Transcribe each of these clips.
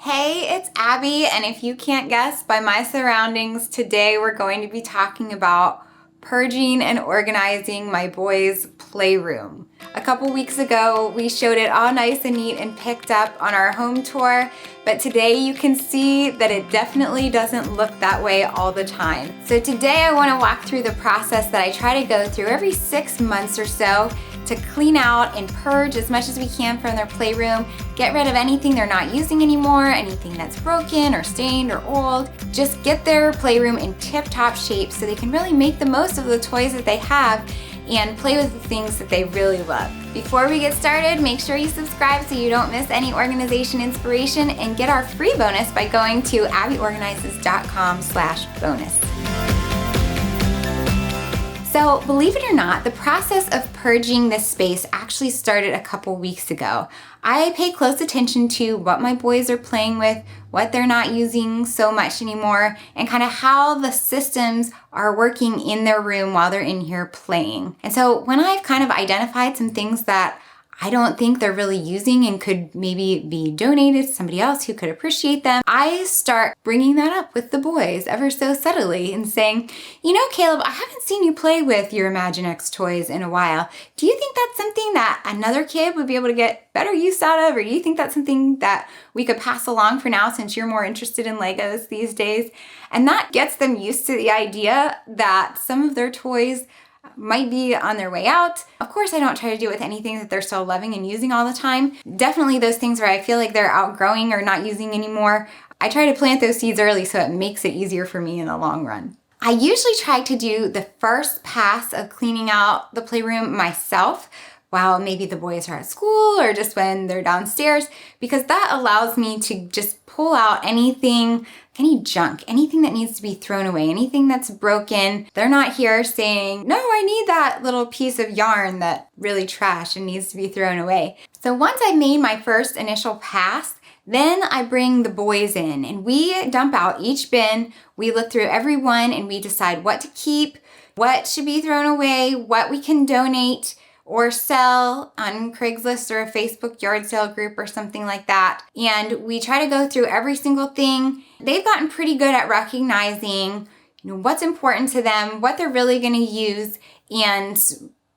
Hey, it's Abby, and if you can't guess by my surroundings, today we're going to be talking about purging and organizing my boys' playroom. A couple weeks ago, we showed it all nice and neat and picked up on our home tour, but today you can see that it definitely doesn't look that way all the time. So today I want to walk through the process that I try to go through every 6 months or so to clean out and purge as much as we can from their playroom, get rid of anything they're not using anymore, anything that's broken or stained or old. Just get their playroom in tip-top shape so they can really make the most of the toys that they have and play with the things that they really love. Before we get started, make sure you subscribe so you don't miss any organization inspiration and get our free bonus by going to abbyorganizes.com/bonus. So believe it or not, the process of purging this space actually started a couple weeks ago. I pay close attention to what my boys are playing with, what they're not using so much anymore, and kind of how the systems are working in their room while they're in here playing. And so when I've kind of identified some things that I don't think they're really using and could maybe be donated to somebody else who could appreciate them, I start bringing that up with the boys ever so subtly and saying, you know, Caleb, I haven't seen you play with your Imaginext toys in a while. Do you think that's something that another kid would be able to get better use out of? Or do you think that's something that we could pass along for now since you're more interested in Legos these days? And that gets them used to the idea that some of their toys might be on their way out. Of course, I don't try to do it with anything that they're still loving and using all the time. Definitely those things where I feel like they're outgrowing or not using anymore. I try to plant those seeds early so it makes it easier for me in the long run. I usually try to do the first pass of cleaning out the playroom myself while maybe the boys are at school or just when they're downstairs, because that allows me to just pull out anything, any junk, anything that needs to be thrown away, anything that's broken. They're not here saying, no, I need that little piece of yarn that really trash and needs to be thrown away. So once I've made my first initial pass, then I bring the boys in and we dump out each bin. We look through every one and we decide what to keep, what should be thrown away, what we can donate or sell on Craigslist or a Facebook yard sale group or something like that. And we try to go through every single thing. They've gotten pretty good at recognizing, what's important to them, what they're really gonna use, and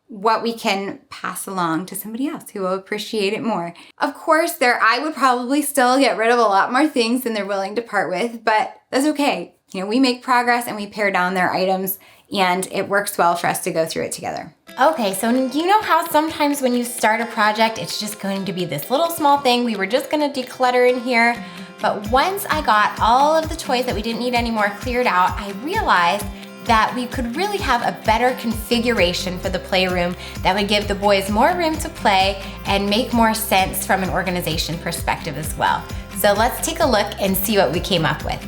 what we can pass along to somebody else who will appreciate it more. Of course, I would probably still get rid of a lot more things than they're willing to part with, but that's okay. We make progress and we pare down their items, and it works well for us to go through it together. Okay, so you know how sometimes when you start a project, it's just going to be this little small thing. We were just gonna declutter in here, but once I got all of the toys that we didn't need anymore cleared out, I realized that we could really have a better configuration for the playroom that would give the boys more room to play and make more sense from an organization perspective as well. So let's take a look and see what we came up with.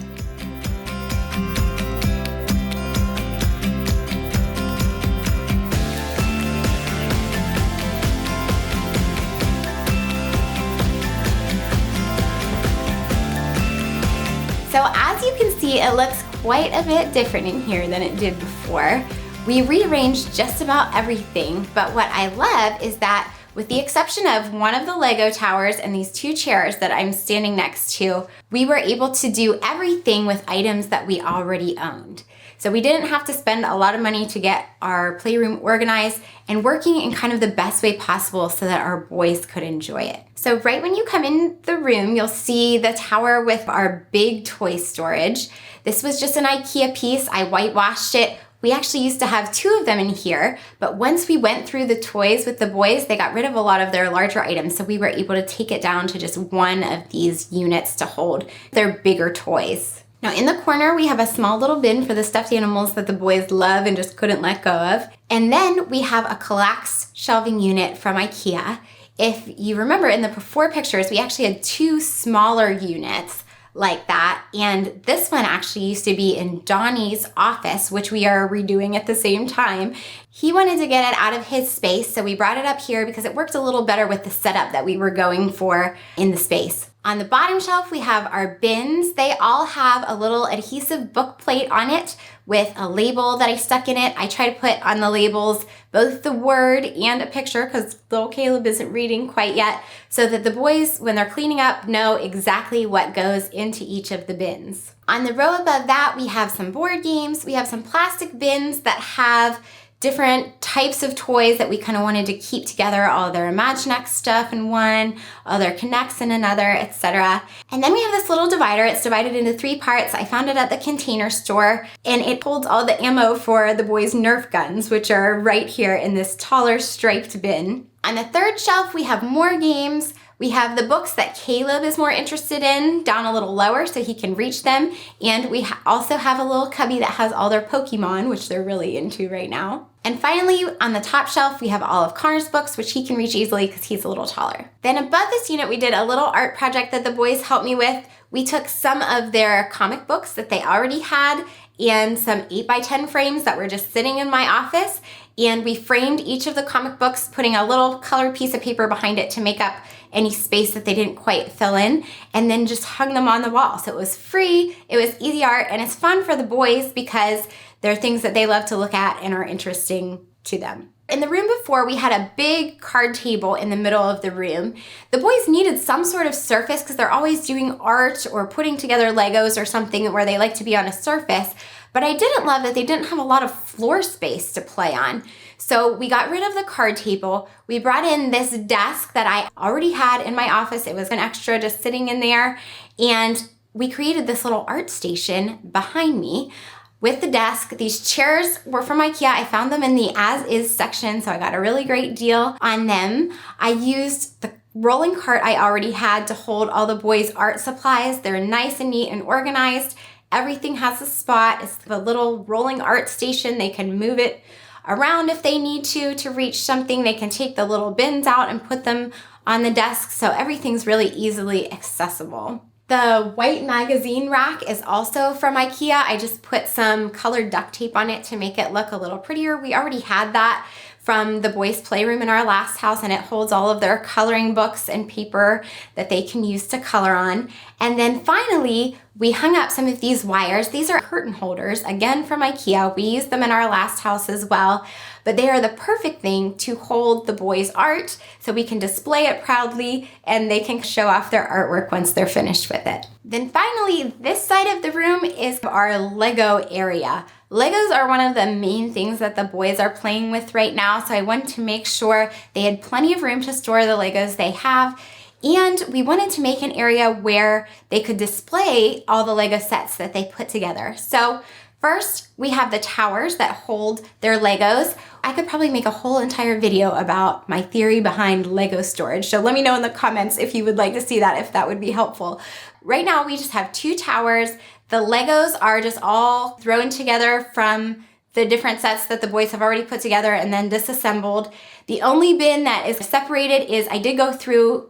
So as you can see, it looks quite a bit different in here than it did before. We rearranged just about everything, but what I love is that with the exception of one of the Lego towers and these 2 chairs that I'm standing next to, we were able to do everything with items that we already owned. So we didn't have to spend a lot of money to get our playroom organized and working in kind of the best way possible so that our boys could enjoy it. So right when you come in the room, you'll see the tower with our big toy storage. This was just an IKEA piece. I whitewashed it. We actually used to have 2 of them in here, but once we went through the toys with the boys, they got rid of a lot of their larger items, so we were able to take it down to just one of these units to hold their bigger toys. Now in the corner, we have a small little bin for the stuffed animals that the boys love and just couldn't let go of. And then we have a collapsed shelving unit from IKEA. If you remember in the before pictures, we actually had 2 smaller units like that. And this one actually used to be in Donnie's office, which we are redoing at the same time. He wanted to get it out of his space, so we brought it up here because it worked a little better with the setup that we were going for in the space. On the bottom shelf, we have our bins. They all have a little adhesive book plate on it with a label that I stuck in it. I try to put on the labels both the word and a picture because little Caleb isn't reading quite yet, so that the boys, when they're cleaning up, know exactly what goes into each of the bins. On the row above that, we have some board games. We have some plastic bins that have different types of toys that we kind of wanted to keep together, all their Imaginext stuff in one, all their Connects in another, etc. And then we have this little divider. It's divided into 3 parts. I found it at the Container Store, and it holds all the ammo for the boys' Nerf guns, which are right here in this taller striped bin. On the 3rd shelf, we have more games. We have the books that Caleb is more interested in down a little lower so he can reach them. And we also have a little cubby that has all their Pokemon, which they're really into right now. And finally, on the top shelf, we have all of Connor's books, which he can reach easily because he's a little taller. Then above this unit, we did a little art project that the boys helped me with. We took some of their comic books that they already had and some 8x10 frames that were just sitting in my office. And we framed each of the comic books, putting a little colored piece of paper behind it to make up any space that they didn't quite fill in, and then just hung them on the wall. So it was free, it was easy art, and it's fun for the boys because they're things that they love to look at and are interesting to them. In the room before, we had a big card table in the middle of the room. The boys needed some sort of surface because they're always doing art or putting together Legos or something where they like to be on a surface. But I didn't love that they didn't have a lot of floor space to play on. So we got rid of the card table. We brought in this desk that I already had in my office. It was an extra just sitting in there. And we created this little art station behind me with the desk. These chairs were from IKEA. I found them in the as-is section, so I got a really great deal on them. I used the rolling cart I already had to hold all the boys' art supplies. They're nice and neat and organized. Everything has a spot. It's a little rolling art station. They can move it around if they need to reach something. They can take the little bins out and put them on the desk, so everything's really easily accessible. The white magazine rack is also from IKEA. I just put some colored duct tape on it to make it look a little prettier. We already had that from the boys' playroom in our last house, and it holds all of their coloring books and paper that they can use to color on. And then finally, we hung up some of these wires. These are curtain holders, again from IKEA. We used them in our last house as well, but they are the perfect thing to hold the boys' art so we can display it proudly and they can show off their artwork once they're finished with it. Then finally, this side of the room is our Lego area. Legos are one of the main things that the boys are playing with right now, so I wanted to make sure they had plenty of room to store the Legos they have, and we wanted to make an area where they could display all the Lego sets that they put together. So first, we have the towers that hold their Legos. I could probably make a whole entire video about my theory behind Lego storage, so let me know in the comments if you would like to see that, if that would be helpful. Right now, we just have 2 towers. The Legos are just all thrown together from the different sets that the boys have already put together and then disassembled. The only bin that is separated is I did go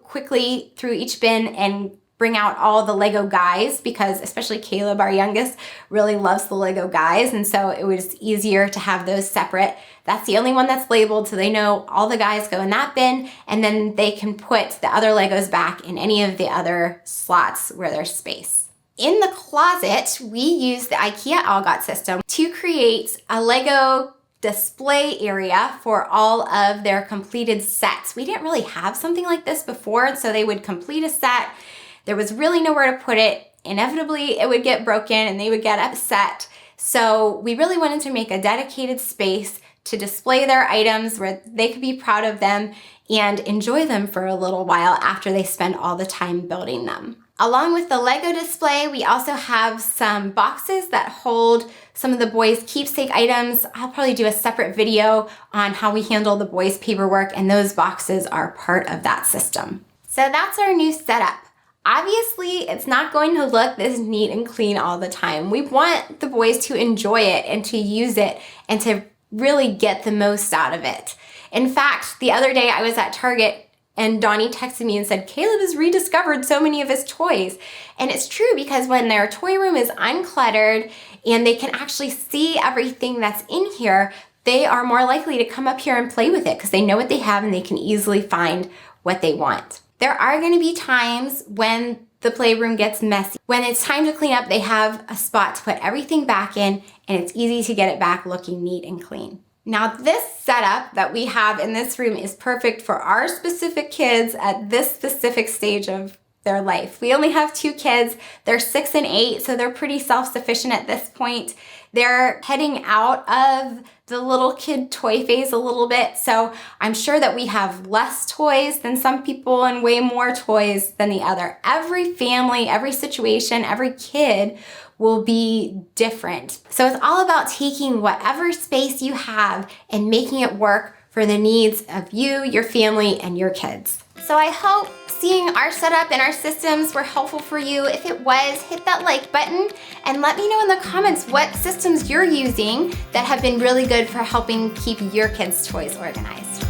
quickly through each bin and bring out all the Lego guys because especially Caleb, our youngest, really loves the Lego guys, and so it was easier to have those separate. That's the only one that's labeled, so they know all the guys go in that bin, and then they can put the other Legos back in any of the other slots where there's space. In the closet, we use the IKEA Algot system to create a Lego display area for all of their completed sets. We didn't really have something like this before, so they would complete a set. There was really nowhere to put it. Inevitably, it would get broken and they would get upset. So we really wanted to make a dedicated space to display their items where they could be proud of them and enjoy them for a little while after they spend all the time building them. Along with the Lego display, we also have some boxes that hold some of the boys' keepsake items. I'll probably do a separate video on how we handle the boys' paperwork, and those boxes are part of that system. So that's our new setup. Obviously, it's not going to look this neat and clean all the time. We want the boys to enjoy it and to use it and to really get the most out of it. In fact, the other day I was at Target and Donnie texted me and said, Caleb has rediscovered so many of his toys. And it's true because when their toy room is uncluttered and they can actually see everything that's in here, they are more likely to come up here and play with it because they know what they have and they can easily find what they want. There are going to be times when the playroom gets messy. When it's time to clean up, they have a spot to put everything back in, and it's easy to get it back looking neat and clean. Now, this setup that we have in this room is perfect for our specific kids at this specific stage of their life. We only have 2 kids. They're 6 and 8, so they're pretty self-sufficient at this point. They're heading out of the little kid toy phase a little bit, so I'm sure that we have less toys than some people and way more toys than the other. Every family, every situation, every kid will be different. So it's all about taking whatever space you have and making it work for the needs of you, your family, and your kids. So I hope seeing our setup and our systems were helpful for you. If it was, hit that like button and let me know in the comments what systems you're using that have been really good for helping keep your kids' toys organized.